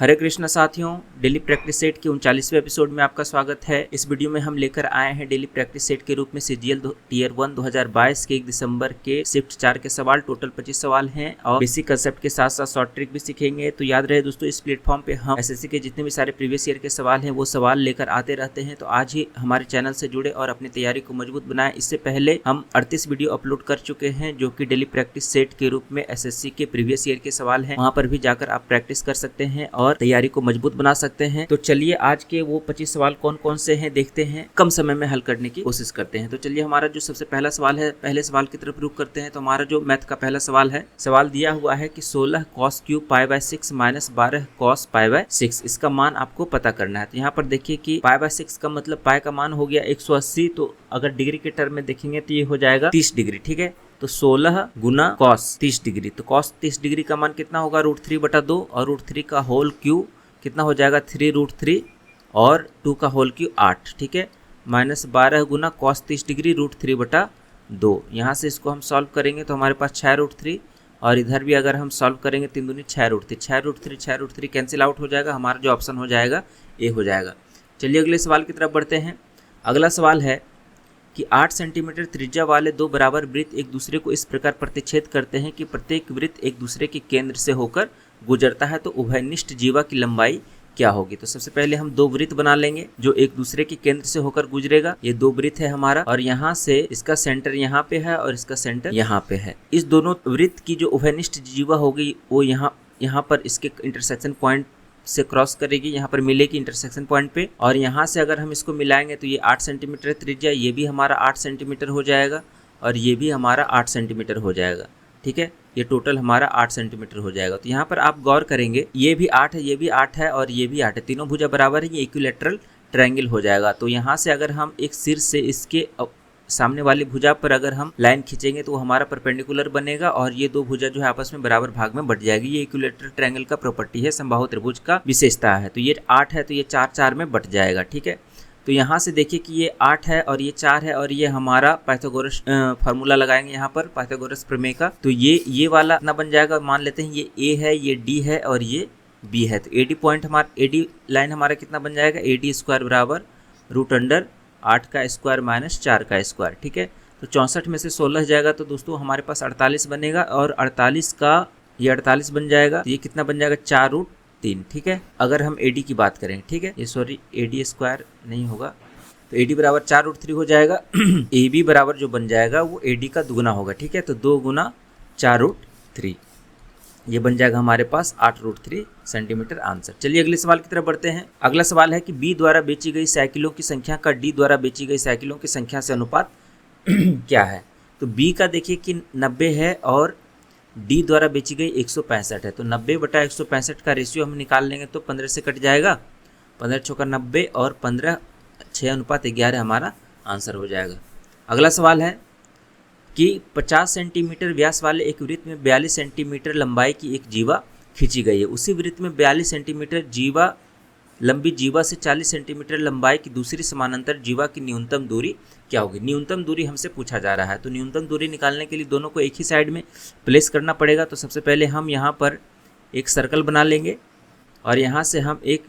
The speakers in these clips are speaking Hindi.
हरे कृष्ण साथियों, डेली प्रैक्टिस सेट के 39वें एपिसोड में आपका स्वागत है। इस वीडियो में हम लेकर आए हैं डेली प्रैक्टिस सेट के रूप में सीजीएल टीयर 1 2022 के 1 दिसंबर के शिफ्ट 4 के सवाल। टोटल 25 सवाल हैं और बेसिक कंसेप्ट के साथ साथ शॉर्ट ट्रिक भी सीखेंगे। तो याद रहे दोस्तों, इस प्लेटफॉर्म पे हम एसएससी के जितने भी सारे प्रीवियस ईयर के सवाल हैं वो सवाल लेकर आते रहते हैं। तो आज ही हमारे चैनल से जुड़े और अपनी तैयारी को मजबूत बनाएं। इससे पहले हम 38 वीडियो अपलोड कर चुके हैं जो कि डेली प्रैक्टिस सेट के रूप में एसएससी के प्रीवियस ईयर के सवाल हैं। वहाँ पर भी जाकर आप प्रैक्टिस कर सकते हैं और तैयारी को मजबूत बना सकते हैं। तो चलिए आज के वो 25 सवाल कौन कौन से हैं देखते हैं, कम समय में हल करने की कोशिश करते हैं। तो चलिए हमारा जो सबसे पहला सवाल है, पहले सवाल की तरफ रुख करते हैं। तो हमारा जो मैथ का पहला सवाल है, सवाल दिया हुआ है कि 16 cos क्यूब π/6 माइनस 12 cos π/6, इसका मान आपको पता करना है। तो यहाँ पर देखिए कि π/6 का मतलब पाई का मान हो गया 180। तो अगर डिग्री के टर्म में देखेंगे तो ये हो जाएगा 30 डिग्री। ठीक है, तो 16 गुना cos 30 डिग्री, तो cos 30 डिग्री का मान कितना होगा √3/2 और √3 का होल क्यूब कितना हो जाएगा 3√3 और 2 का होल क्यूब 8। ठीक है, माइनस 12 गुना cos 30 डिग्री √3/2। यहाँ से इसको हम सॉल्व करेंगे तो हमारे पास 6√3 और इधर भी अगर हम सॉल्व करेंगे 3 दूनी 6√3, 6√3 कैंसिल आउट हो जाएगा। हमारा जो ऑप्शन हो जाएगा ए हो जाएगा। चलिए अगले सवाल की तरफ बढ़ते हैं। अगला सवाल है कि 8 सेंटीमीटर त्रिज्या वाले दो बराबर वृत्त एक दूसरे को इस प्रकार प्रतिच्छेद करते हैं कि प्रत्येक वृत्त एक दूसरे के केंद्र से होकर गुजरता है, तो उभयनिष्ठ जीवा की लंबाई क्या होगी। तो सबसे पहले हम दो वृत्त बना लेंगे जो एक दूसरे के केंद्र से होकर गुजरेगा। ये दो वृत्त है हमारा और यहाँ से इसका सेंटर यहाँ पे है और इसका सेंटर यहाँ पे है। इस दोनों वृत्त की जो उभयनिष्ठ जीवा होगी वो यहाँ पर इसके इंटरसेक्शन पॉइंट से क्रॉस करेगी, यहाँ पर मिलेगी इंटरसेक्शन पॉइंट पे। और यहाँ से अगर हम इसको मिलाएंगे तो ये 8 सेंटीमीटर त्रिज्या, ये भी हमारा 8 सेंटीमीटर हो जाएगा और ये भी हमारा 8 सेंटीमीटर हो जाएगा। ठीक है, ये टोटल हमारा 8 सेंटीमीटर हो जाएगा। तो यहाँ पर आप गौर करेंगे ये भी 8 है, ये भी 8 है और ये भी 8 है, तीनों भुजा बराबर है, ये इक्विलैटरल ट्रायंगल हो जाएगा। तो यहाँ से अगर हम एक सिर से इसके सामने वाली भुजा पर अगर हम लाइन खींचेंगे तो वो हमारा परपेंडिकुलर बनेगा और ये दो भुजा जो है आपस में बराबर भाग में बट जाएगी। ये इक्विलैटरल ट्रायंगल का प्रॉपर्टी है, समबाहु त्रिभुज का विशेषता है। तो ये 8 है तो ये 4 में बट जाएगा। ठीक है, तो यहाँ से देखिए कि ये 8 है और ये 4 है और ये हमारा पाइथागोरस फार्मूला लगाएंगे यहाँ पर पाइथागोरस प्रमेय का। तो ये वाला कितना बन जाएगा, मान लेते हैं ये ए है, ये डी है और ये बी है। तो एडी पॉइंट हमारा, एडी लाइन हमारा कितना बन जाएगा, AD स्क्वायर बराबर √8 का स्क्वायर माइनस 4 का स्क्वायर। ठीक है, तो 64 में से 16 जाएगा तो दोस्तों हमारे पास 48 बनेगा और 48 का ये 48 बन जाएगा। तो ये कितना बन जाएगा 4√3। ठीक है, अगर हम AD की बात करें, ठीक है, ये सॉरी AD स्क्वायर नहीं होगा, तो AD बराबर 4√3 हो जाएगा। AB बराबर जो बन जाएगा वो AD का दुगुना होगा। ठीक है, तो 2 गुना 4√3, ये बन जाएगा हमारे पास 8√3 सेंटीमीटर आंसर। चलिए अगले सवाल की तरफ बढ़ते हैं। अगला सवाल है कि B द्वारा बेची गई साइकिलों की संख्या का D द्वारा बेची गई साइकिलों की संख्या से अनुपात क्या है। तो B का देखिए कि 90 है और D द्वारा बेची गई 165 है। तो 90/165 का रेशियो हम निकाल लेंगे तो 15 से कट जाएगा, 15 चौका 90 और 15 6:11 हमारा आंसर हो जाएगा। अगला सवाल है कि 50 सेंटीमीटर व्यास वाले एक वृत्त में 42 सेंटीमीटर लंबाई की एक जीवा खींची गई है। उसी वृत्त में 42 सेंटीमीटर लंबी जीवा से 40 सेंटीमीटर लंबाई की दूसरी समानांतर जीवा की न्यूनतम दूरी क्या होगी। न्यूनतम दूरी हमसे पूछा जा रहा है। तो न्यूनतम दूरी निकालने के लिए दोनों को एक ही साइड में प्लेस करना पड़ेगा। तो सबसे पहले हम यहाँ पर एक सर्कल बना लेंगे और यहाँ से हम एक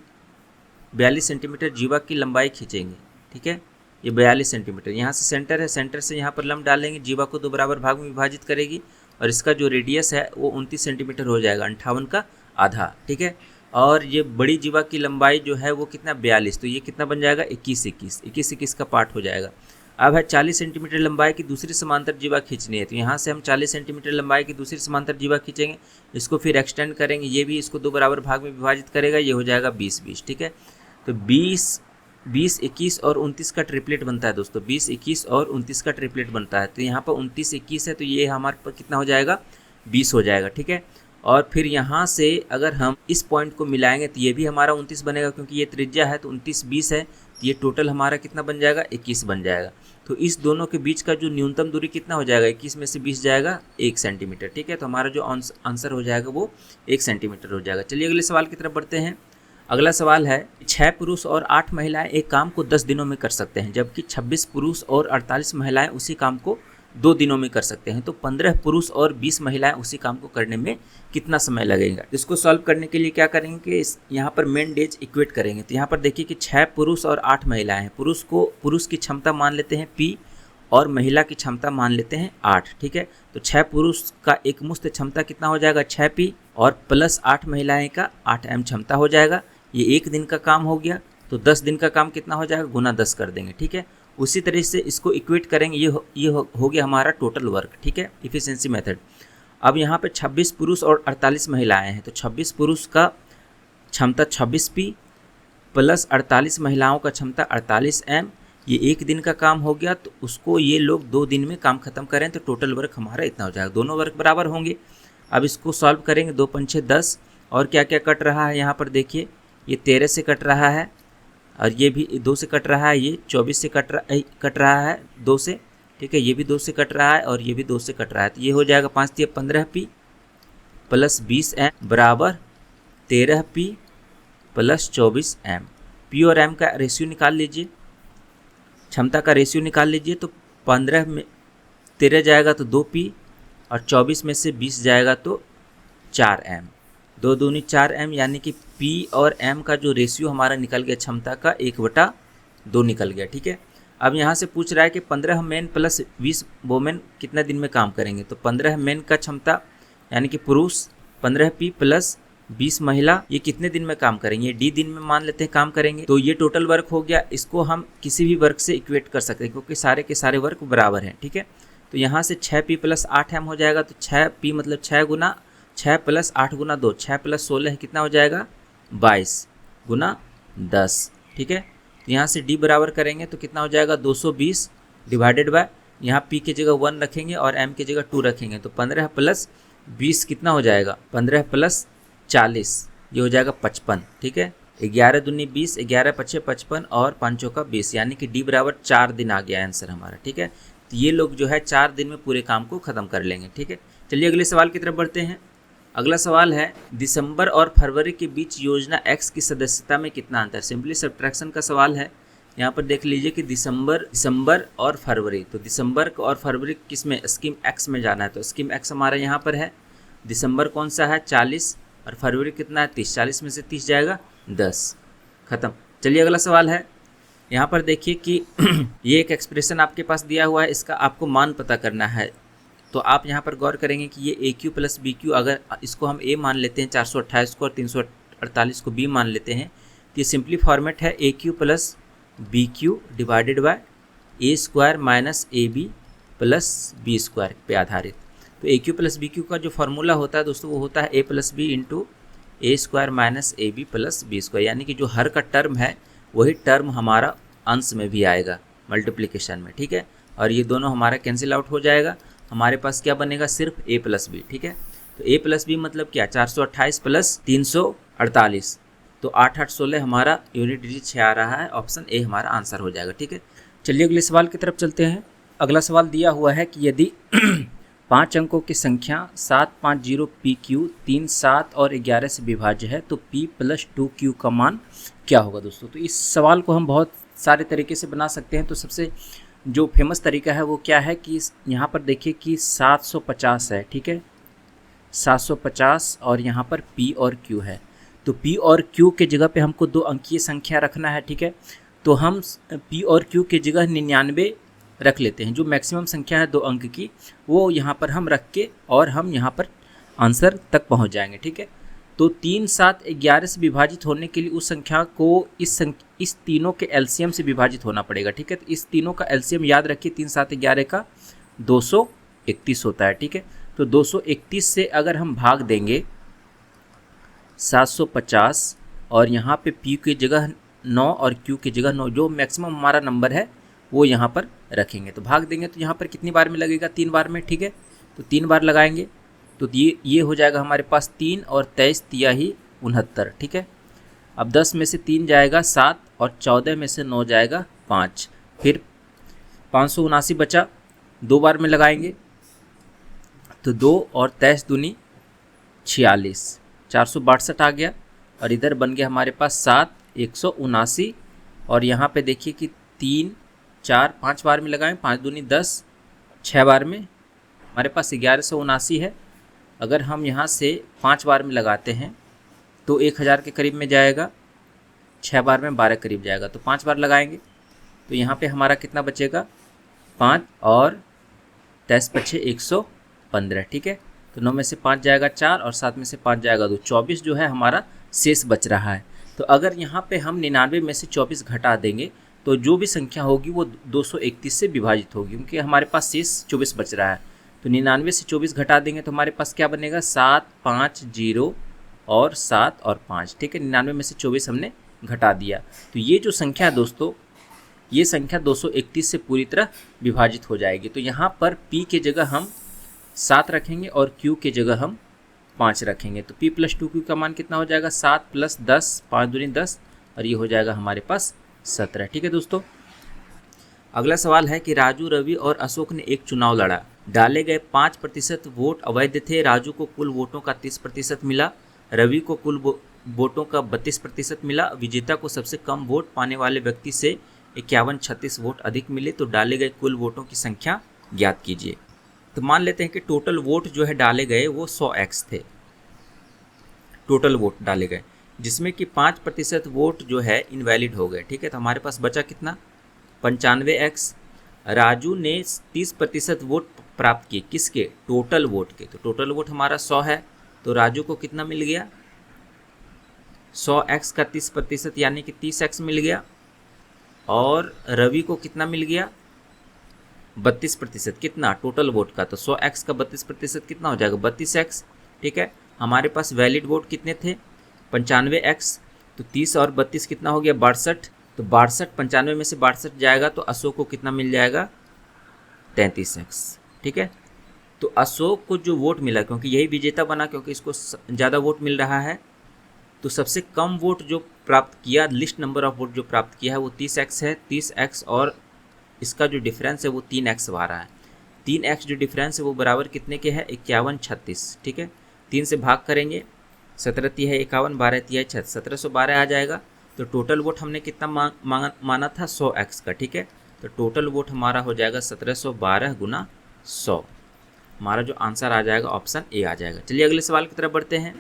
42 सेंटीमीटर जीवा की लंबाई खींचेंगे। ठीक है, ये 42 सेंटीमीटर, यहाँ से सेंटर है, सेंटर से यहाँ पर लंब डालेंगे, जीवा को दो बराबर भाग में विभाजित करेगी और इसका जो रेडियस है वो 29 सेंटीमीटर हो जाएगा, 58 का आधा। ठीक है, और ये बड़ी जीवा की लंबाई जो है वो कितना 42, तो ये कितना बन जाएगा 21 का पार्ट हो जाएगा। अब है 40 सेंटीमीटर लंबाई की दूसरी समांतर जीवा खींचनी है। तो यहाँ से हम 40 सेंटीमीटर लंबाई की दूसरी समांतर जीवा खींचेंगे, इसको फिर एक्सटेंड करेंगे, ये भी इसको दो बराबर भाग में विभाजित करेगा, ये हो जाएगा 20। ठीक है, तो 20, 21 और 29 का ट्रिपलेट बनता है दोस्तों, 20, 21 और 29 का ट्रिपलेट बनता है। तो यहाँ पर 29, 21 है तो ये हमारे पर कितना हो जाएगा 20 हो जाएगा। ठीक है, और फिर यहाँ से अगर हम इस पॉइंट को मिलाएंगे तो ये भी हमारा 29 बनेगा, क्योंकि ये त्रिज्या है तो 29, 20 है, तो ये टोटल हमारा कितना बन जाएगा 21 बन जाएगा। तो इस दोनों के बीच का जो न्यूनतम दूरी कितना हो जाएगा, 21 में से 20 जाएगा 1 सेंटीमीटर। ठीक है, तो हमारा जो आंसर हो जाएगा वो 1 सेंटीमीटर हो जाएगा। चलिए अगले सवाल की तरफ बढ़ते हैं। अगला सवाल है 6 पुरुष और 8 महिलाएं एक काम को 10 दिनों में कर सकते हैं, जबकि 26 पुरुष और 48 महिलाएं उसी काम को 2 दिनों में कर सकते हैं। तो 15 पुरुष और 20 महिलाएं उसी काम को करने में कितना समय लगेगा। इसको सॉल्व करने के लिए क्या करेंगे कि यहाँ पर मेन डेज इक्वेट करेंगे। तो यहाँ पर देखिए कि 6 पुरुष और 8 महिलाएं हैं। पुरुष की क्षमता मान लेते हैं P और महिला की क्षमता मान लेते हैं 8, ठीक है। तो 6 पुरुष का एक मुश्त क्षमता कितना हो जाएगा 6P और प्लस 8 महिलाएं का 8M क्षमता हो जाएगा। ये 1 दिन का काम हो गया। तो 10 दिन का काम कितना हो जाएगा, गुना 10 कर देंगे, ठीक है। उसी तरह से इसको इक्वेट करेंगे, ये हो गया हमारा टोटल वर्क, ठीक है, इफिशिएंसी मेथड। अब यहाँ पे 26 पुरुष और 48 महिलाएं हैं। तो 26 पुरुष का क्षमता 26P प्लस 48 महिलाओं का क्षमता 48M। ये 1 दिन का काम हो गया। तो उसको ये लोग 2 दिन में काम खत्म करें तो टोटल वर्क हमारा इतना हो जाएगा। दोनों वर्क बराबर होंगे। अब इसको सॉल्व करेंगे। 2 पंचे 10 और क्या क्या कट रहा है यहाँ पर देखिए, ये 13 से कट रहा है और ये भी 2 से कट रहा है, ये 24 से कट रहा है 2 से, ठीक है। ये भी 2 से कट रहा है और ये भी 2 से कट रहा है। तो ये हो जाएगा 5 × 15P प्लस 20M बराबर 13P प्लस 24M। P और M का रेशियो निकाल लीजिए, क्षमता का रेशियो निकाल लीजिए। तो 15 में 13 जाएगा तो 2P और 24 में से 20 जाएगा तो 4M। 2 दूनी 4M, यानी कि P और M का जो रेशियो हमारा निकल गया क्षमता का 1/2 निकल गया, ठीक है। अब यहाँ से पूछ रहा है कि 15 मेन प्लस 20 वोमेन कितने दिन में काम करेंगे। तो 15 मेन का क्षमता यानी कि पुरुष 15P प्लस 20 महिला, ये कितने दिन में काम करेंगे, D दिन में मान लेते हैं काम करेंगे। तो ये टोटल वर्क हो गया। इसको हम किसी भी वर्क से इक्वेट कर सकते हैं क्योंकि सारे के सारे वर्क बराबर हैं, ठीक है। तो यहाँ से 6P प्लस 8M हो जाएगा। तो 6P मतलब 6 प्लस 8 गुना 2, 6 प्लस 16 कितना हो जाएगा 22 गुना 10, ठीक है। यहाँ से D बराबर करेंगे तो कितना हो जाएगा 220 डिवाइडेड बाय, यहाँ P की जगह 1 रखेंगे और M की जगह 2 रखेंगे। तो 15 प्लस 20 कितना हो जाएगा, 15 प्लस 40 ये हो जाएगा 55, ठीक है। 11 दूनी 20, 11 पछे 55 और 5 का 20, यानी कि D बराबर 4 दिन आ गया आंसर हमारा, ठीक है। तो ये लोग जो है 4 दिन में पूरे काम को ख़त्म कर लेंगे, ठीक है। चलिए अगले सवाल की तरफ बढ़ते हैं। अगला सवाल है, दिसंबर और फरवरी के बीच योजना X की सदस्यता में कितना अंतर। सिंपली सब्ट्रैक्शन का सवाल है। यहाँ पर देख लीजिए कि दिसंबर और फरवरी, तो दिसंबर और फरवरी किस में, स्कीम X में जाना है। तो स्कीम X हमारा यहाँ पर है। दिसंबर कौन सा है 40 और फरवरी कितना है 30, 40 में से 30 जाएगा 10, खत्म। चलिए अगला सवाल है। यहाँ पर देखिए कि ये एक एक्सप्रेशन आपके पास दिया हुआ है, इसका आपको मान पता करना है। तो आप यहाँ पर गौर करेंगे कि ये AQ प्लस BQ, अगर इसको हम A मान लेते हैं 428 को और 348 को B मान लेते हैं, तो ये सिंपली फॉर्मेट है AQ plus BQ divided by A square minus AB plus B square पे आधारित। तो AQ प्लस BQ का जो फार्मूला होता है दोस्तों वो होता है A plus B into A square minus AB plus B square, यानी कि जो हर का टर्म है वही टर्म हमारा अंश में भी आएगा मल्टीप्लिकेशन में, ठीक है। और ये दोनों हमारा कैंसिल आउट हो जाएगा। हमारे पास क्या बनेगा, सिर्फ A प्लस B, ठीक है। तो A प्लस B मतलब क्या, 428 प्लस 348, तो 8 8 16 हमारा यूनिट डिजिट 6 आ रहा है। ऑप्शन A हमारा आंसर हो जाएगा, ठीक है। चलिए अगले सवाल की तरफ चलते हैं। अगला सवाल दिया हुआ है कि यदि 5 अंकों की संख्या 750 PQ 3, 7 और 11 से विभाज्य है तो P प्लस 2Q का मान क्या होगा दोस्तों। तो इस सवाल को हम बहुत सारे तरीके से बना सकते हैं। तो सबसे जो फेमस तरीका है वो क्या है कि यहाँ पर देखिए कि 750 है, ठीक है, 750 और यहाँ पर P और Q है। तो P और Q के जगह पे हमको 2 अंकीय संख्या रखना है, ठीक है। तो हम P और Q के जगह 99 रख लेते हैं। जो मैक्सिमम संख्या है 2 अंक की वो यहाँ पर हम रख के और हम यहाँ पर आंसर तक पहुँच जाएंगे, ठीक है। तो 3, 7, 11 से विभाजित होने के लिए उस संख्या को इस तीनों के एलसीएम से विभाजित होना पड़ेगा, ठीक है। तो इस तीनों का एलसीएम याद रखिए, 3, 7, 11 का 231 होता है, ठीक है। तो 231 से अगर हम भाग देंगे 750 और यहाँ पे P की जगह 9 और Q की जगह 9, जो मैक्सिमम हमारा नंबर है वो यहाँ पर रखेंगे। तो भाग देंगे तो यहाँ पर कितनी बार में लगेगा, 3 बार में, ठीक है। तो 3 बार लगाएंगे तो ये हो जाएगा हमारे पास 3 और 23 तियाही 69, ठीक है। अब 10 में से 3 जाएगा 7 और 14 में से 9 जाएगा 5, फिर 579 बचा, 2 बार में लगाएंगे तो 2 और 23 दूनी 46, 462 आ गया। और इधर बन गया हमारे पास 7, 179 और यहाँ पे देखिए कि 3, 4, 5 बार में लगाएं, 5 दूनी 10, 6 बार में हमारे पास 1179 है। अगर हम यहाँ से 5 बार में लगाते हैं तो 1000 के करीब में जाएगा, 6 बार में 12 करीब जाएगा। तो 5 बार लगाएंगे तो यहाँ पे हमारा कितना बचेगा, 5 और 10 पछे 115, ठीक है। तो 9 में से 5 जाएगा 4 और 7 में से 5 जाएगा 2, 24 जो है हमारा शेष बच रहा है। तो अगर यहाँ पे हम 99 में से 24 घटा देंगे तो जो भी संख्या होगी वो 231 से विभाजित होगी, क्योंकि हमारे पास शेष 24 बच रहा है। तो 99 से 24 घटा देंगे तो हमारे पास क्या बनेगा, 7, 5, 0 और 7 और 5, ठीक है। 99 में से 24 हमने घटा दिया। तो ये जो संख्या है दोस्तों, ये संख्या 231 से पूरी तरह विभाजित हो जाएगी। तो यहाँ पर P के जगह हम 7 रखेंगे और Q के जगह हम 5 रखेंगे। तो P + 2Q का मान कितना हो जाएगा, 7 + 10, 5 दूनी 10 और ये हो जाएगा हमारे पास 17, ठीक है दोस्तों। अगला सवाल है कि राजू, रवि और अशोक ने एक चुनाव लड़ा। डाले गए 5% वोट अवैध थे। राजू को कुल वोटों का 30% मिला, रवि को कुल वोटों का 32% मिला। विजेता को सबसे कम वोट पाने वाले व्यक्ति से 51-36 वोट अधिक मिले। तो डाले गए कुल वोटों की संख्या ज्ञात कीजिए। तो मान लेते हैं कि टोटल वोट जो है डाले गए वो 100x थे, टोटल वोट डाले गए, जिसमें कि 5% वोट जो है इनवैलिड हो गए, ठीक है। तो हमारे पास बचा कितना, 95x। राजू ने 30% वोट प्राप्त किए, किसके, टोटल वोट के। तो टोटल वोट हमारा 100 है, तो राजू को कितना मिल गया, 100x का 30% यानी कि 30x मिल गया। और रवि को कितना मिल गया, 32%, कितना, टोटल वोट का। तो 100x का 32% कितना हो जाएगा, 32x, ठीक है। हमारे पास वैलिड वोट कितने थे, 95x। तो 30 और 32 कितना हो गया, 62। तो 62, 95 में से 62 जाएगा तो अशोक को कितना मिल जाएगा, 33x, ठीक है। तो अशोक को जो वोट मिला, क्योंकि यही विजेता बना, क्योंकि इसको ज़्यादा वोट मिल रहा है, तो सबसे कम वोट जो प्राप्त किया, लिस्ट नंबर ऑफ वोट जो प्राप्त किया है वो 30x है। 30x और इसका जो डिफरेंस है वो 3x आ रहा है। 3x जो डिफरेंस है वो बराबर कितने के है, 51-36, ठीक है। 3 से भाग करेंगे, 17 × 3 = 51, 12 × 3 = 6, 1712 आ जाएगा। तो टोटल वोट हमने कितना माना था, 100x का, ठीक है। तो टोटल वोट हमारा हो जाएगा 1712 × 100। हमारा जो आंसर आ जाएगा ऑप्शन ए आ जाएगा। चलिए अगले सवाल की तरफ बढ़ते हैं।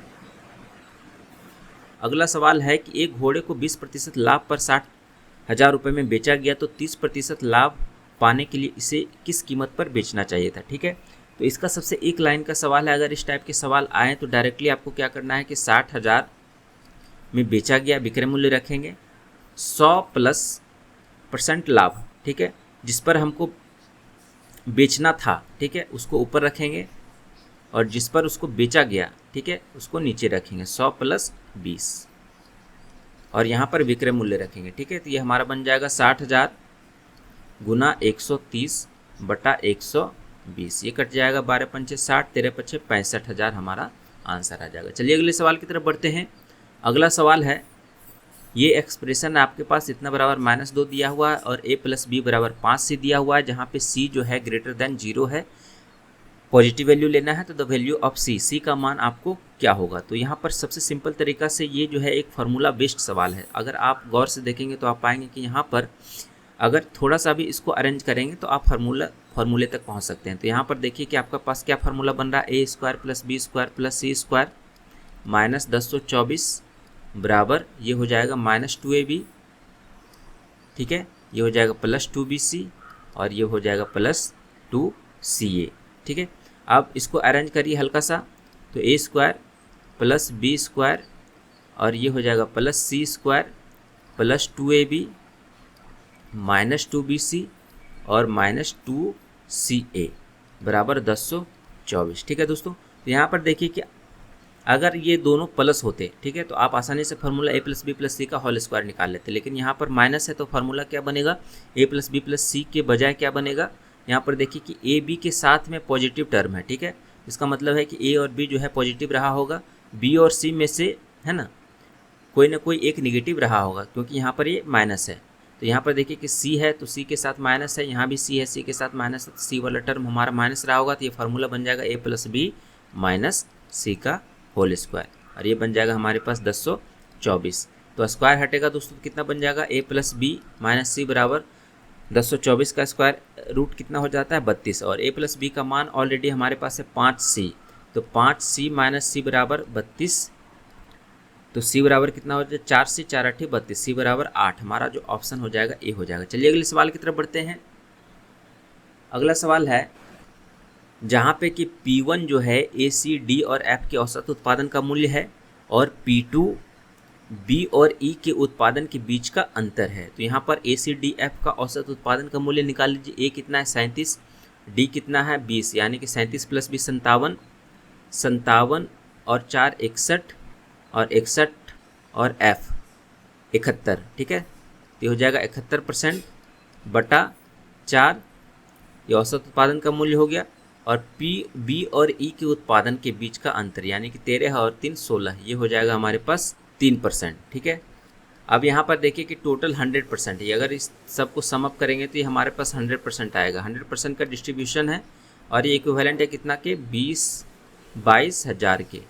अगला सवाल है कि एक घोड़े को 20% लाभ पर 60,000 रुपये में बेचा गया, तो 30% लाभ पाने के लिए इसे किस कीमत पर बेचना चाहिए था, ठीक है। तो इसका सबसे एक लाइन का सवाल है। अगर इस टाइप के सवाल आए तो डायरेक्टली आपको क्या करना है कि 60,000 में बेचा गया, विक्रय मूल्य रखेंगे, 100+ % लाभ, ठीक है, जिस पर हमको बेचना था, ठीक है, उसको ऊपर रखेंगे और जिस पर उसको बेचा गया, ठीक है, उसको नीचे रखेंगे, 100 + 20 और यहाँ पर विक्रय मूल्य रखेंगे, ठीक है। तो ये हमारा बन जाएगा 60,000 × 130/120, ये कट जाएगा, 12 × 5 = 60, 13 × 5 = 65,000 हमारा आंसर आ जाएगा। चलिए अगले सवाल की तरफ बढ़ते हैं। अगला सवाल है, ये एक्सप्रेशन आपके पास इतना बराबर -2 दिया हुआ है और a + b = 5c दिया हुआ है, जहाँ पे c जो है >0 है, पॉजिटिव वैल्यू लेना है। तो द वैल्यू ऑफ c का मान आपको क्या होगा। तो यहाँ पर सबसे सिंपल तरीका से ये जो है एक फार्मूला बेस्ड सवाल है। अगर आप गौर से देखेंगे तो आप पाएंगे कि यहाँ पर अगर थोड़ा सा भी इसको अरेंज करेंगे तो आप फार्मूले तक पहुँच सकते हैं। तो यहाँ पर देखिए कि आपका पास क्या फार्मूला बन रहा है, a² + b² + c² -1024 बराबर ये हो जाएगा -2ab, ठीक है, ये हो जाएगा +2bc और ये हो जाएगा +2ca, ठीक है। अब इसको अरेंज करिए हल्का सा, तो a² + b² और ये हो जाएगा +c² +2ab -2bc और -2ca बराबर 1024, ठीक है दोस्तों। तो यहाँ पर देखिए कि अगर ये दोनों प्लस होते, ठीक है, तो आप आसानी से फार्मूला a + b + c का होल स्क्वायर निकाल लेते, लेकिन यहाँ पर माइनस है तो फार्मूला क्या बनेगा, a + b + c के बजाय क्या बनेगा, यहाँ पर देखिए कि a b के साथ में पॉजिटिव टर्म है, ठीक है। इसका मतलब है कि a और b जो है पॉजिटिव रहा होगा, b और c में से है ना कोई ना कोई एक निगेटिव रहा होगा, क्योंकि यहाँ पर ये माइनस है। तो यहाँ पर देखिए कि c है तो c के साथ माइनस है, यहाँ भी c है, c के साथ माइनस है, तो c वाला टर्म हमारा माइनस रहा होगा। तो ये फार्मूला बन जाएगा a + b - c का होल स्क्वायर और ये बन जाएगा हमारे पास 1024। तो स्क्वायर हटेगा दोस्तों, कितना बन जाएगा, a + b - c बराबर 1024 का स्क्वायर रूट कितना हो जाता है 32, और a प्लस बी का मान ऑलरेडी हमारे पास है 5c, तो 5c माइनस सी बराबर 32, तो c बराबर कितना हो जाएगा 4c 4 8 32, c बराबर 8। हमारा जो ऑप्शन हो जाएगा ए हो जाएगा। चलिए अगले सवाल की तरफ बढ़ते हैं। अगला सवाल है जहाँ पे कि P1 जो है ए सी डी और F के औसत उत्पादन का मूल्य है और P2 बी और ई के उत्पादन के बीच का अंतर है। तो यहाँ पर ए सी डी एफ का औसत उत्पादन का मूल्य निकाल लीजिए। ए कितना है 37, डी कितना है 20, यानी कि 37 प्लस 20 57, 57 और 4 61, और 61 और एफ 71, ठीक है। तो हो जाएगा 71% बटा 4, ये औसत उत्पादन का मूल्य हो गया। और पी बी और ई के उत्पादन के बीच का अंतर यानी कि 13 और 3 16, ये हो जाएगा हमारे पास 3%, ठीक है। अब यहाँ पर देखिए कि टोटल 100% है, अगर इस सब को सम अप करेंगे तो ये हमारे पास 100% आएगा। 100% का डिस्ट्रीब्यूशन है और ये इक्विवेलेंट है कितना के 22,000 के।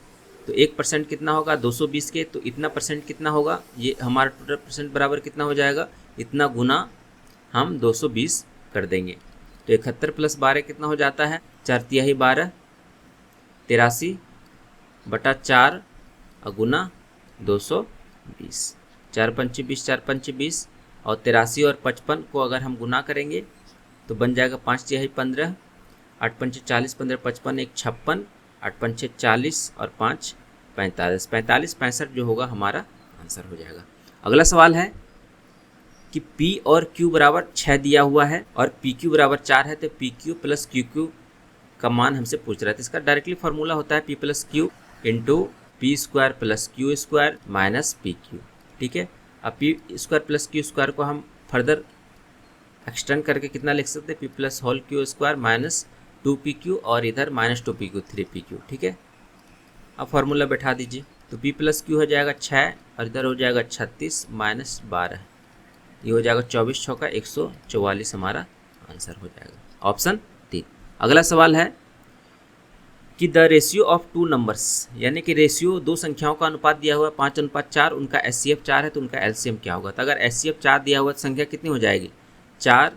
तो 1% कितना होगा 220 के, तो इतना परसेंट कितना होगा, ये हमारा टोटल परसेंट बराबर कितना हो जाएगा, इतना गुना हम 220 कर देंगे। तो 71 प्लस 12 कितना हो जाता है 4 तिहाई 12, 83 बटा 4 गुना 220, 4 पंचे 20, 4 पंचे 20, और 83 और 55 को अगर हम गुना करेंगे तो बन जाएगा 5 तिहाई 15, 8 पंचे 40, 15 55 1 56, 8 पंचे 40 और 5 45, 45 65 जो होगा हमारा आंसर हो जाएगा। अगला सवाल है कि P और Q बराबर 6 दिया हुआ है और PQ बराबर 4 है, तो PQ प्लस QQ का मान हमसे पूछ रहा है। तो इसका डायरेक्टली फार्मूला होता है P plus Q into P square plus Q square minus P Q, ठीक है। अब P square plus Q square को हम फर्दर एक्सटेंड करके कितना लिख सकते हैं, P plus whole Q square minus 2pq और इधर माइनस 2pq 3pq, ठीक है। अब फार्मूला बैठा दीजिए, तो p प्लस क्यू हो जाएगा 6 और इधर हो जाएगा 36 माइनस 12, ये हो जाएगा 24 छक्का 144, हमारा आंसर हो जाएगा ऑप्शन 3। अगला सवाल है कि the ratio of two numbers, यानी कि रेशियो दो संख्याओं का अनुपात दिया हुआ है 5:4, उनका एचसीएफ 4 है, तो उनका एलसीएम क्या होगा। तो अगर एचसीएफ 4 दिया हुआ तो संख्या कितनी हो जाएगी 4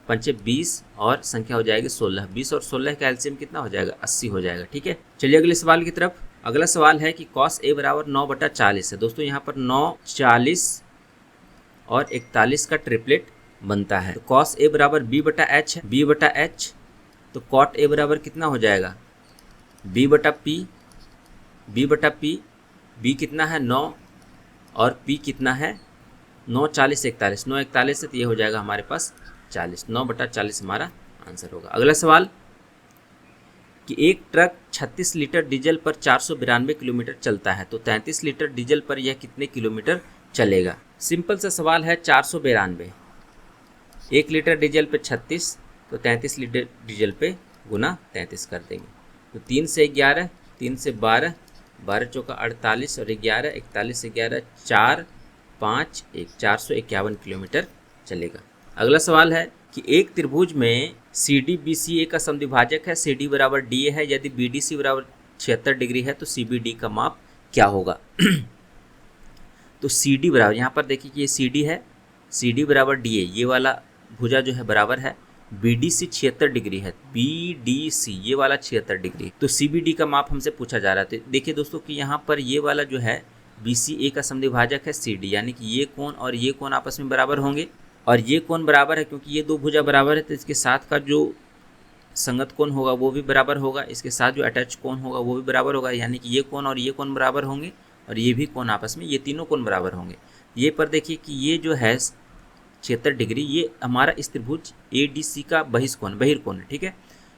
पंचे 20 और संख्या हो जाएगी 16, 20 और 16 का एलसीएम कितना हो जाएगा 80 हो जाएगा, ठीक है। चलिए अगले सवाल की तरफ। अगला सवाल है कि कॉस ए बराबर 9/40 है। दोस्तों यहाँ पर 9, 40 और 41 का ट्रिपलेट बनता है। तो कॉस ए बराबर b/h है, b/h, तो कॉट ए बराबर कितना हो जाएगा b/p, b/p, b कितना है 9 और p कितना है 9, 40, 41, 9 41 है, तो ये हो जाएगा हमारे पास 40, 9/40 हमारा आंसर होगा। अगला सवाल कि एक ट्रक 36 लीटर डीजल पर 492 किलोमीटर चलता है, तो 33 लीटर डीजल पर यह कितने किलोमीटर चलेगा। सिंपल सा सवाल है 492, 1 लीटर डीजल पे 36, तो 33 लीटर डीजल पे गुना 33 कर देंगे। तो 3 से 11, 3 से 12, 12 चौका 48 और 11, 41 से 11, 4 5 1, 451 किलोमीटर चलेगा। अगला सवाल है कि एक त्रिभुज में सी डी बी सी ए का समद्विभाजक है, सी डी बराबर डी ए है, यदि बी डी सी बराबर 76 डिग्री है तो सी बी डी का माप क्या होगा। तो सी डी बराबर, यहाँ पर देखिए कि ये सी डी है, सी डी बराबर डी ए, ये वाला भुजा जो है बराबर है, बी डी सी 76 डिग्री है, बी डी सी ये वाला 76 डिग्री, तो सी बी डी का माप हमसे पूछा जा रहा है। तो देखिए दोस्तों कि यहाँ पर ये वाला जो है बी सी ए का समद्विभाजक है सी डी, यानी कि ये कोण और ये कोण आपस में बराबर होंगे, और ये कोण बराबर है क्योंकि ये दो भुजा बराबर है, तो इसके साथ का जो संगत कोण होगा वो भी बराबर होगा, इसके साथ जो अटैच कोण होगा वो भी बराबर होगा, यानी कि ये कोण और ये कोण बराबर होंगे और ये भी कोण आपस में, ये तीनों कोण बराबर होंगे। ये पर देखिए कि ये जो है 76 डिग्री, ये हमारा इस त्रिभुज ए डी सी का बहिर्कोण है, ठीक है।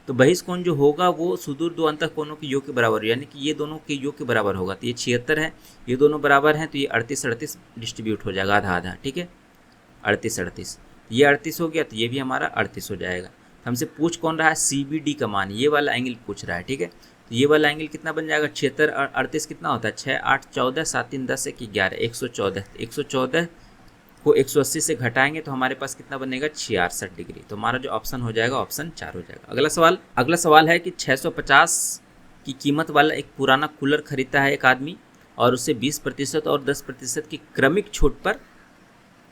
तो बहिष्कोण जो होगा वो सुदूर दो अंतःकोणों के योग के बराबर, यानी कि ये दोनों के योग के बराबर होगा। तो ये 76 है, ये दोनों बराबर हैं, तो ये 38-38 डिस्ट्रीब्यूट हो जाएगा, आधा आधा, ठीक है। 38-38, ये 38 हो गया, तो ये भी हमारा 38 हो जाएगा। हमसे पूछ कौन रहा है सी बी डी का मान, ये वाला एंगल पूछ रहा है, ठीक है। तो ये वाला एंगल कितना बन जाएगा 76 और 38 कितना होता है 6, 8, 14, 7, 3, 10, 1, 11, 114, 114 को 180 से घटाएंगे तो हमारे पास कितना बनेगा 66 डिग्री। तो हमारा जो ऑप्शन हो जाएगा ऑप्शन 4 हो जाएगा। अगला सवाल है कि 650 की कीमत वाला एक पुराना कूलर खरीदता है एक आदमी, और उसे 20% और 10% की क्रमिक छूट पर,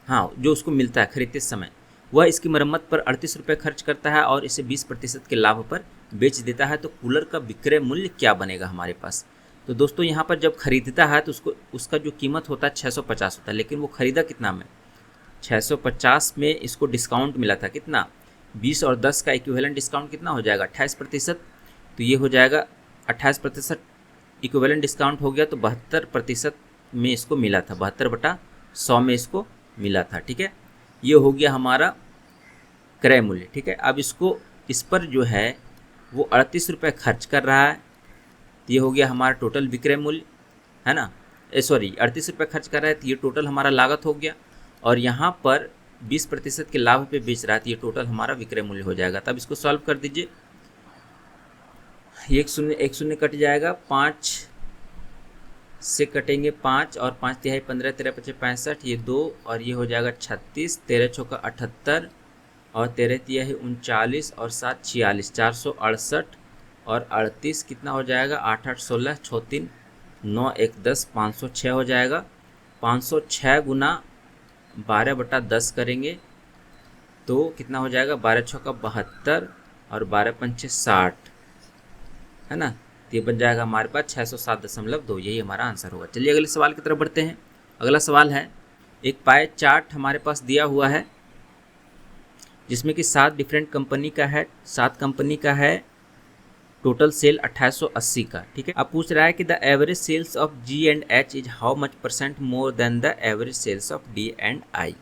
हाँ, जो उसको मिलता है खरीदते समय, वह इसकी मरम्मत पर 38 रुपये खर्च करता है और इसे 20% के लाभ पर बेच देता है, तो कूलर का विक्रय मूल्य क्या बनेगा हमारे पास। तो दोस्तों यहाँ पर जब खरीदता है तो उसका जो कीमत होता है 650 होता है, लेकिन वो खरीदा कितना में, 650 में इसको डिस्काउंट मिला था कितना, 20 और 10 का इक्विवेलेंट डिस्काउंट कितना हो जाएगा, 28%। तो ये हो जाएगा 28% इक्विवेलेंट डिस्काउंट हो गया, तो 72% में इसको मिला था, 72/100 में इसको मिला था। ठीक है, ये हो गया हमारा क्रय मूल्य। ठीक है, अब इस पर जो है वो 38 रुपये खर्च कर रहा है, तो ये हो गया हमारा टोटल विक्रय मूल्य, है ना, 38 रुपये खर्च कर रहा है, तो ये टोटल हमारा लागत हो गया। और यहाँ पर 20% के लाभ पे बेच रहा है, तो ये टोटल हमारा विक्रय मूल्य हो जाएगा। तब इसको सॉल्व कर दीजिए, एक शून्य कट जाएगा, 5 से कटेंगे 5 और 5 तिहाई 15, 13 पचे 65, ये 2 और ये हो जाएगा 36, 13 चौका 78 और 13 तिहाई 39 और 7 46, 468 और 38 कितना हो जाएगा, 8 8 16, 6 3 9 1 10, 506 हो जाएगा। 506 गुना 12/10 करेंगे तो कितना हो जाएगा, 12 चौका 72 और 12 पंचे 60, है ना, तो ये बन जाएगा हमारे पास 607.2, यही हमारा आंसर होगा। चलिए अगले सवाल की तरफ बढ़ते हैं। अगला सवाल है, एक पाए चार्ट हमारे पास दिया हुआ है जिसमें कि 7 डिफरेंट कंपनी का है, 7 कंपनी का है, टोटल सेल 2880 का। ठीक है, अब पूछ रहा है कि the average sales of G&H is how much % more than the average sales of D&I।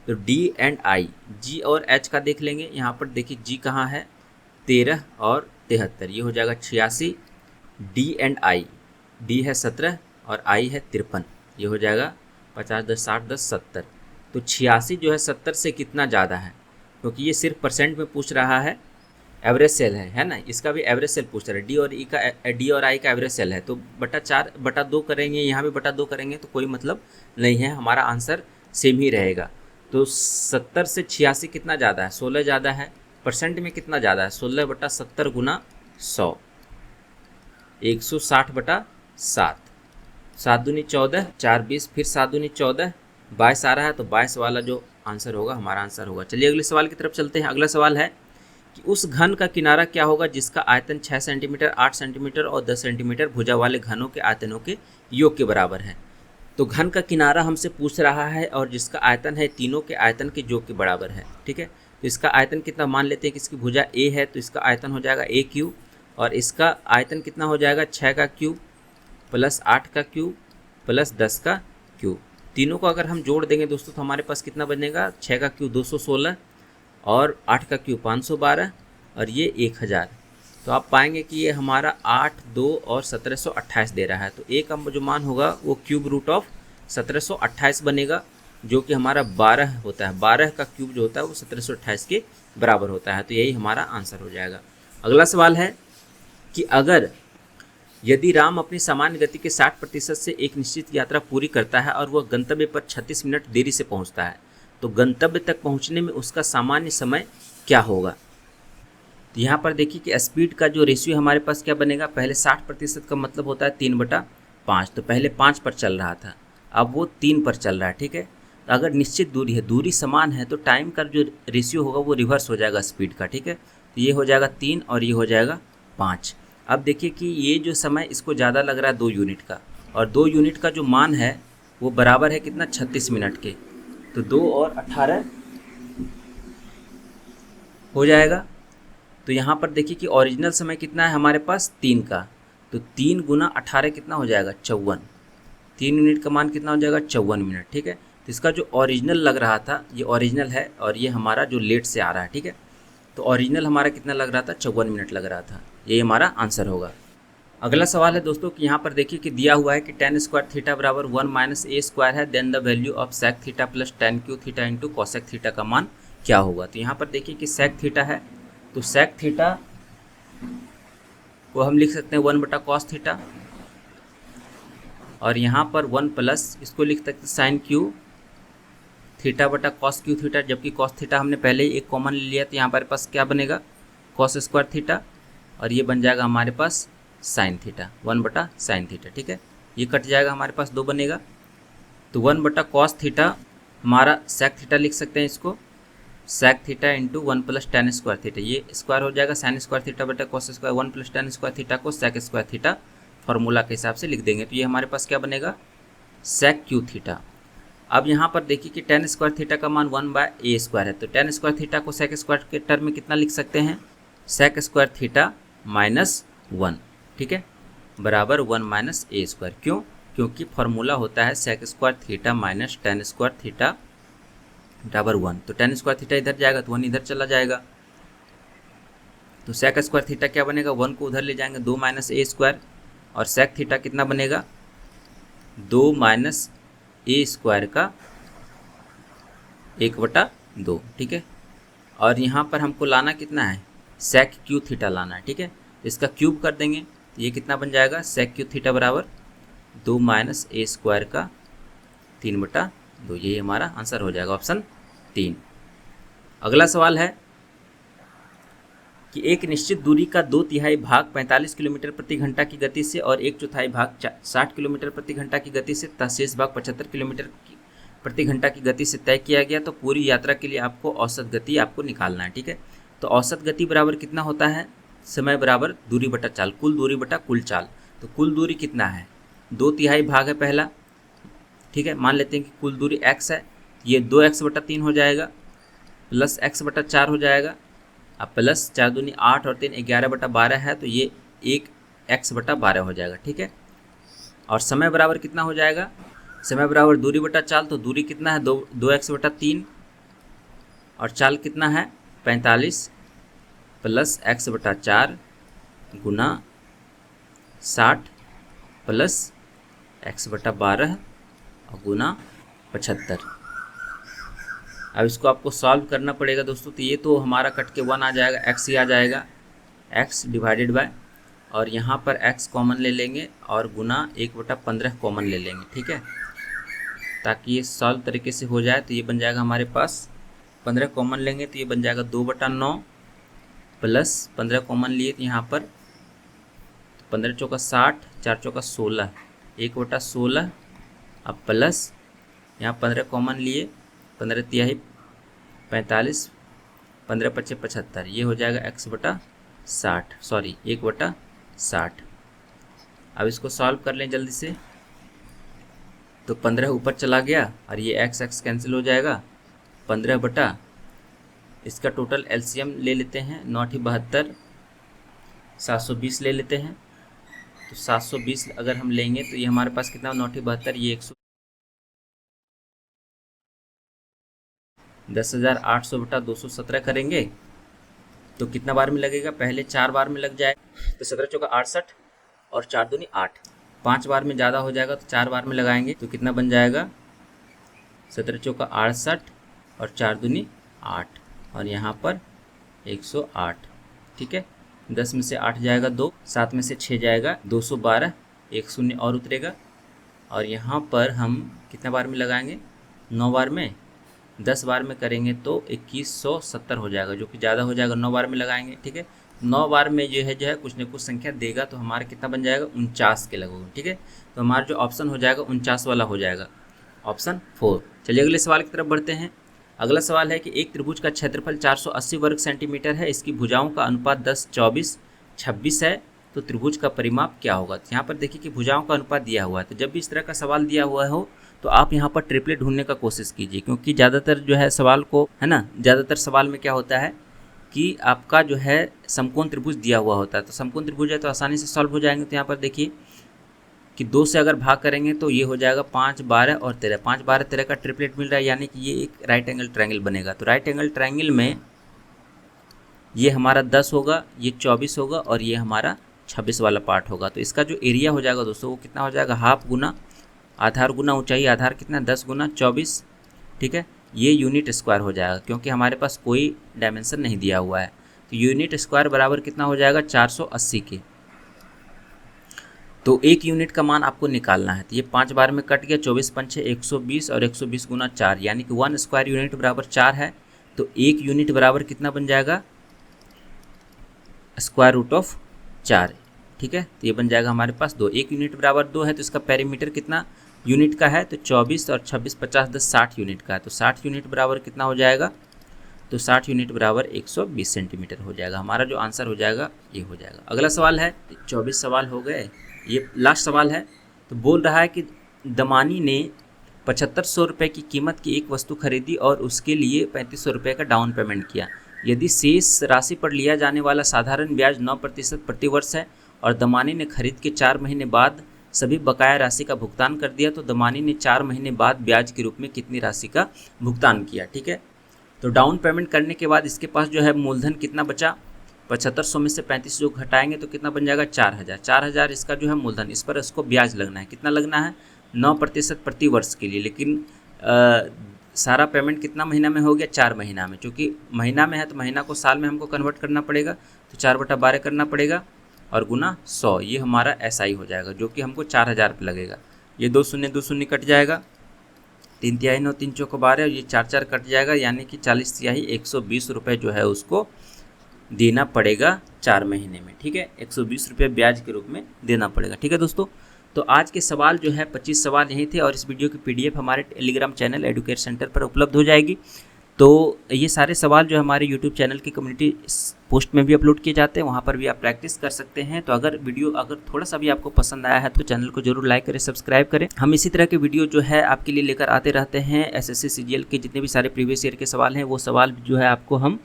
तो D&I, G और H का देख लेंगे। यहाँ पर देखिए G कहाँ है, 13 और 73, ये हो जाएगा 86। D&I, D है 17 और I है 53, ये हो जाएगा 50 10 60 10 70। तो 86 जो है 70 से कितना ज़्यादा है, क्योंकि ये सिर्फ परसेंट में पूछ रहा है, एवरेज सेल है ना, इसका भी एवरेज सेल पूछ रहा है। D और I का एवरेज सेल है, तो 4/2 करेंगे, यहाँ भी 2 करेंगे तो कोई मतलब नहीं है, हमारा आंसर सेम ही रहेगा। तो 70 से 86 कितना ज़्यादा है, 16 ज़्यादा है। परसेंट में कितना ज़्यादा है, 16/70 गुना 100, 160/7, 7 दूनी 14, 4 20, फिर 7 दूनी 14, 22 आ रहा है, तो 22 वाला जो आंसर होगा हमारा आंसर होगा। चलिए अगले सवाल की तरफ चलते हैं। अगला सवाल है कि उस घन का किनारा क्या होगा जिसका आयतन 6 सेंटीमीटर, 8 सेंटीमीटर और 10 सेंटीमीटर भुजा वाले घनों के आयतनों के योग के बराबर है। तो घन का किनारा हमसे पूछ रहा है और जिसका आयतन है तीनों के आयतन के योग के बराबर है। ठीक है, तो इसका आयतन कितना, मान लेते हैं कि इसकी भुजा A है, तो इसका आयतन हो जाएगा A क्यूब, और इसका आयतन कितना हो जाएगा, 6 का क्यूब प्लस 8 का क्यूब प्लस 10 का क्यूब। तीनों को अगर हम जोड़ देंगे दोस्तों तो हमारे पास कितना बनेगा, 6 का क्यूब 216 और 8 का क्यूब 512 और ये 1000। तो आप पाएंगे कि ये हमारा 8, 2 और 1728 दे रहा है। तो A का जो मान होगा वो क्यूब रूट ऑफ 1728 बनेगा, जो कि हमारा 12 होता है। 12 का क्यूब जो होता है वो 1728 के बराबर होता है। तो यही हमारा आंसर हो जाएगा। अगला सवाल है कि अगर यदि राम अपनी सामान्य गति के 60% से एक निश्चित यात्रा पूरी करता है और वह गंतव्य पर 36 मिनट देरी से पहुंचता है, तो गंतव्य तक पहुंचने में उसका सामान्य समय क्या होगा। तो यहाँ पर देखिए कि स्पीड का जो रेशियो हमारे पास क्या बनेगा, पहले 60% का मतलब होता है 3/5, तो पहले 5 पर चल रहा था, अब वो 3 पर चल रहा है। ठीक है, तो अगर निश्चित दूरी है, दूरी समान है, तो टाइम का जो रेशियो होगा वो रिवर्स हो जाएगा स्पीड का। ठीक है, तो ये हो जाएगा 3 और ये हो जाएगा 5। अब देखिए कि ये जो समय इसको ज़्यादा लग रहा है 2 यूनिट का, और 2 यूनिट का जो मान है वो बराबर है कितना, 36 मिनट के। तो 2 और 18 हो जाएगा। तो यहाँ पर देखिए कि ओरिजिनल समय कितना है हमारे पास 3 का, तो 3 गुना 18 कितना हो जाएगा, 54। 3 यूनिट का मान कितना हो जाएगा, 54 मिनट। ठीक है, तो इसका जो ओरिजिनल लग रहा था ये ओरिजिनल है और ये हमारा जो लेट से आ रहा है। ठीक है, तो ओरिजिनल हमारा कितना लग रहा था, 54 मिनट लग रहा था। ये हमारा आंसर होगा। अगला सवाल है दोस्तों कि यहाँ पर देखिए कि दिया हुआ है कि tan स्क्वायर थीटा बराबर 1 - a स्क्वायर है, then the value of sec theta plus tan q theta into cosec theta का मान क्या होगा। तो यहाँ पर देखिए कि sec थीटा है, तो sec थीटा को हम लिख सकते हैं 1/cos थीटा, और यहाँ पर 1 प्लस इसको लिख सकते हैं साइन क्यू थीटा बटा cos क्यू थीटा, जबकि cos थीटा हमने पहले ही एक कॉमन ले लिया। तो यहाँ पर पास क्या बनेगा, cos स्क्वायर थीटा, और ये बन जाएगा हमारे पास साइन थीटा, 1/sin थीटा। ठीक है, ये कट जाएगा, हमारे पास 2 बनेगा। तो 1/cos थीटा हमारा sec थीटा लिख सकते हैं इसको, sec theta into 1 plus ten square theta, ये स्क्वायर हो जाएगा साइन स्क्वायर थीटा बटा cos square, 1 plus ten square theta को sec स्क्वायर थीटा फॉर्मूला के हिसाब से लिख देंगे। तो ये हमारे पास क्या बनेगा, sec क्यू थीटा। अब यहाँ पर देखिए कि टेन स्क्वायर थीटा का मान 1/a स्क्वायर है, तो टेन स्क्वायर थीटा को sec स्क्वायर के टर्म में कितना लिख सकते हैं, sec स्क्वायर थीटा माइनस 1, ठीक है, बराबर 1 माइनस a स्क्वायर। क्यों, क्योंकि फॉर्मूला होता है sec square theta minus ten square theta बराबर 1। तो टेन स्क्वायर थीटा इधर जाएगा तो 1 इधर चला जाएगा, तो sec स्क्वायर थीटा क्या बनेगा, 1 को उधर ले जाएंगे 2 माइनस a स्क्वायर, और sec थीटा कितना बनेगा 2 माइनस a स्क्वायर का 1/2, ठीक है। और यहाँ पर हमको लाना कितना है, sec क्यू थीटा लाना है, ठीक है। इसका क्यूब कर देंगे तो ये कितना बन जाएगा, sec क्यू थीटा बराबर 2 माइनस a स्क्वायर का 3/2, ये हमारा आंसर हो जाएगा ऑप्शन 3। अगला सवाल है कि एक निश्चित दूरी का 2/3 भाग 45 किलोमीटर प्रति घंटा की गति से और 1/4 भाग 60 किलोमीटर प्रति घंटा की गति से तथा शेष भाग 75 किलोमीटर प्रति घंटा की गति से तय किया गया, तो पूरी यात्रा के लिए आपको औसत गति आपको निकालना है, ठीक है। तो औसत गति बराबर कितना होता है, समय बराबर दूरी बटा चाल, कुल दूरी बटा कुल चाल। तो कुल दूरी कितना है, 2/3 भाग है पहला, ठीक है। मान लेते हैं कि कुल दूरी x है, ये 2x/3 हो जाएगा प्लस x/4 हो जाएगा, अब प्लस 4 दूनी 8 और 3 11/12 है, तो ये 1x/12 हो जाएगा, ठीक है। और समय बराबर कितना हो जाएगा, समय बराबर दूरी बटा चाल, तो दूरी कितना है 2x/3 और चाल कितना है 45 प्लस x/4 गुना 60 प्लस x/12 और गुना 75। अब इसको आपको सॉल्व करना पड़ेगा दोस्तों, तो ये तो हमारा कट के 1 आ जाएगा, x ही आ जाएगा, x डिवाइडेड बाय, और यहाँ पर x कॉमन ले लेंगे और गुना 1/15 कॉमन ले लेंगे, ठीक है, ताकि ये सॉल्व तरीके से हो जाए। तो ये बन जाएगा हमारे पास 15 कॉमन लेंगे तो ये बन जाएगा 2/9 प्लस 15 कॉमन लिए तो यहाँ पर 15 चौका 60, 4 चौका 16, 1/16, अब प्लस यहाँ 15 कॉमन लिए, 15×3 45, 15×5 75, ये हो जाएगा x/60, सॉरी 1/60। अब इसको सॉल्व कर लें जल्दी से, तो 15 ऊपर चला गया और ये x कैंसिल हो जाएगा, 15 इसका टोटल एलसीएम ले लेते हैं, 9×72 720 ले लेते हैं। तो 720 अगर हम लेंगे तो ये हमारे पास कितना, 9×72 ये 10,800/217 करेंगे तो कितना बार में लगेगा, पहले 4 बार में लग जाएगा, तो 17 चौका 68 और 4 दूनी 8, 5 बार में ज़्यादा हो जाएगा तो 4 बार में लगाएंगे तो कितना बन जाएगा, 17 चौका 68 और 4 दूनी 8 और यहाँ पर 108, ठीक है। 10 में से 8 जाएगा 2, 7 में से 6 जाएगा 212, 1 शून्य और उतरेगा, और यहाँ पर हम कितना बार में लगाएंगे, 9 बार में, 10 बार में करेंगे तो 2170 हो जाएगा, जो कि ज़्यादा हो जाएगा, 9 बार में लगाएंगे, ठीक है। 9 बार में जो है कुछ न कुछ संख्या देगा, तो हमारा कितना बन जाएगा 49 के लगभग, ठीक है। तो हमारा जो ऑप्शन हो जाएगा 49 वाला हो जाएगा, ऑप्शन 4। चलिए अगले सवाल की तरफ बढ़ते हैं। अगला सवाल है कि एक त्रिभुज का क्षेत्रफल 480 वर्ग सेंटीमीटर है, इसकी भुजाओं का अनुपात 10, 24, 26 है, तो त्रिभुज का परिमाप क्या होगा। तो यहाँ पर देखिए कि भुजाओं का अनुपात दिया हुआ है, तो जब भी इस तरह का सवाल दिया हुआ हो तो आप यहाँ पर ट्रिपलेट ढूंढने का कोशिश कीजिए, क्योंकि ज़्यादातर जो है सवाल को, है ना, ज़्यादातर सवाल में क्या होता है कि आपका जो है समकोण त्रिभुज दिया हुआ होता है, तो समकोण त्रिभुज है तो आसानी से सॉल्व हो जाएंगे। तो यहाँ पर देखिए कि 2 से अगर भाग करेंगे तो ये हो जाएगा 5, 12 और 13, 5, 12, 13 का ट्रिपलेट मिल रहा है, यानी कि ये एक राइट एंगल ट्रायंगल बनेगा। तो राइट एंगल ट्रायंगल में ये हमारा 10 होगा, ये 24 होगा और ये हमारा 26 वाला पार्ट होगा। तो इसका जो एरिया हो जाएगा दोस्तों वो कितना हो जाएगा, हाफ गुना आधार गुना ऊंचाई, आधार कितना 10 गुना 24, ठीक है। ये यूनिट स्क्वायर हो जाएगा, क्योंकि हमारे पास कोई डायमेंशन नहीं दिया हुआ है, तो यूनिट स्क्वायर बराबर कितना हो जाएगा 480 के। तो एक यूनिट का मान आपको निकालना है, तो ये 5 बार में कट गया, 24 पंचे 120 और 120 गुना 4, यानी कि 1 स्क्वायर यूनिट बराबर 4 है। तो एक यूनिट बराबर कितना बन जाएगा, स्क्वायर रूट ऑफ 4, ठीक है। तो ये बन जाएगा हमारे पास 2, एक यूनिट बराबर 2 है, तो इसका पेरीमीटर कितना यूनिट का है, तो 24 और 26, 50, 10, 60 यूनिट का है। तो 60 यूनिट बराबर कितना हो जाएगा, तो 60 यूनिट बराबर 120 सेंटीमीटर हो जाएगा। हमारा जो आंसर हो जाएगा ये हो जाएगा। अगला सवाल है, 24 सवाल हो गए, ये लास्ट सवाल है। तो बोल रहा है कि दमानी ने 7500 रुपये की कीमत की एक वस्तु खरीदी और उसके लिए 3500 रुपये का डाउन पेमेंट किया। यदि शेष राशि पर लिया जाने वाला साधारण ब्याज 9% प्रति वर्ष है और दमानी ने खरीद के 4 महीने बाद सभी बकाया राशि का भुगतान कर दिया, तो दमानी ने 4 महीने बाद ब्याज के रूप में कितनी राशि का भुगतान किया। ठीक है, तो डाउन पेमेंट करने के बाद इसके पास जो है मूलधन कितना बचा, 7500 में से 35 जो घटाएंगे तो कितना बन जाएगा 4000। 4000 इसका जो है मूलधन, इस पर इसको ब्याज लगना है। कितना लगना है, 9% प्रति वर्ष के लिए। लेकिन सारा पेमेंट कितना महीना में हो गया, 4 महीना में। चूँकि महीना में है तो महीना को साल में हमको कन्वर्ट करना पड़ेगा, तो 4/12 करना पड़ेगा और गुना 100, ये हमारा SI हो जाएगा, जो कि हमको 4000 रुपये लगेगा। ये 2 शून्य कट जाएगा, 3 तिहाई 9 3 चौको 12 और ये 4 कट जाएगा, यानी कि 40 तिहाई 120 रुपये जो है उसको देना पड़ेगा 4 महीने में। ठीक है, 120 रुपये ब्याज के रूप में देना पड़ेगा। ठीक है दोस्तों, तो आज के सवाल जो है 25 सवाल यही थे और इस वीडियो की PDF हमारे टेलीग्राम चैनल एडुकेट सेंटर पर उपलब्ध हो जाएगी। तो ये सारे सवाल जो हमारे YouTube चैनल की कम्युनिटी पोस्ट में भी अपलोड किए जाते हैं, वहाँ पर भी आप प्रैक्टिस कर सकते हैं। तो अगर वीडियो थोड़ा सा भी आपको पसंद आया है तो चैनल को जरूर लाइक करें, सब्सक्राइब करें। हम इसी तरह के वीडियो जो है आपके लिए लेकर आते रहते हैं। SSC CGL के जितने भी सारे प्रीवियस ईयर के सवाल हैं, वो सवाल जो है आपको हम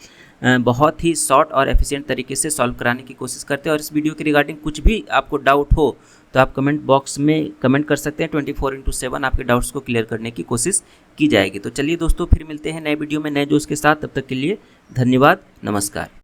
बहुत ही शॉर्ट और एफिशिएंट तरीके से सॉल्व कराने की कोशिश करते हैं। और इस वीडियो के रिगार्डिंग कुछ भी आपको डाउट हो तो आप कमेंट बॉक्स में कमेंट कर सकते हैं। 24/7 आपके डाउट्स को क्लियर करने की कोशिश की जाएगी। तो चलिए दोस्तों, फिर मिलते हैं नए वीडियो में नए जोश के साथ। तब तक के लिए धन्यवाद, नमस्कार।